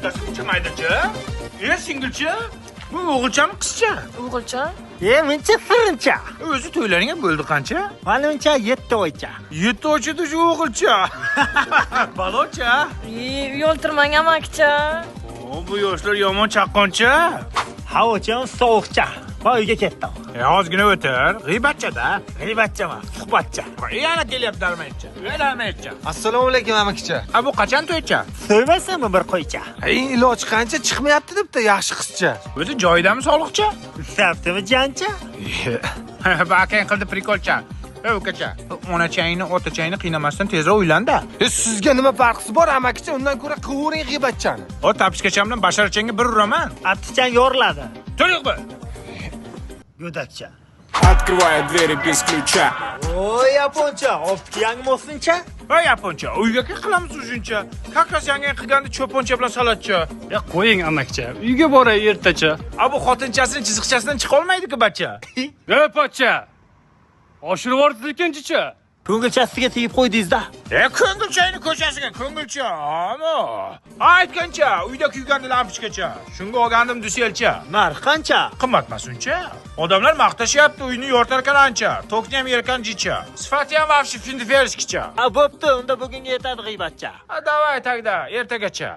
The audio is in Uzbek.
bittasi buncha maydachi? Singilchi? Bu o'g'ilchami, qizcha? O'g'ilcha? Mencha sirincha. O'zi to'ylaring ham bo'ldi qancha? Menimcha 7 oycha. 7 oychada shu o'g'ilcha. Balocha. Uy o'ltirmang amakcha. Bu yoshlar yomon chaqqoncha. Havocham sovuqcha. Va uyga ketdim. Ozgina o'tir. G'iybatcha-da. G'iybatcha emas, suhbatcha. Yana kelyapti almaycha. Almaycha. Assalomu alaykum amakicha. Bu qachon to'ycha? So'ymasanmi bir qo'ycha? Iloji qancha chiqmayapti debdi yaxshi qizcha. O'zi joyidami sog'liqcha? Saptimi jancha? Bakang qildi prikolcha. Ukacha, onachangni, otachangni qiynamasdan tezroq uylanda. Sizga nima farqi bor amakicha? Undan ko'ra qivering g'iybatchani. O tapishkacham bilan basharachangga bir uraman. Aptichang yoriladi. To'liq bu. Go'dakcha. Открывая двери без ключа. Oy, yaponcha, optik yangi mo'sincha. Voy yaponcha, uyga qilamiz shuncha. Kakkas yangi qilganda cho'poncha bilan salatcha. Qo'ying amakcha, uyga boray ertacha. Bu xotinchasining chiziqchasidan chiqa olmaydi-ku bacha. Pochcha. Oshirib yubordi ikkinchicha. Ko'ngilchasiga tegib qo'ydingiz-da. Ko'ngilchangni ko'chasiga, ko'ngilcha. Aytgancha, uyda kuygan lampochkacha. Shunga olgandim duselcha. Narx qancha? Qimmatmas uncha. Odamlar maqtashyapti uyni yortarkan ancha. Tokni ham yerkan jicha. Sifati ham vafshi findiferskicha. Bo'pti, unda bugunga yetadi g'iybatcha. Davay tagda, ertagacha.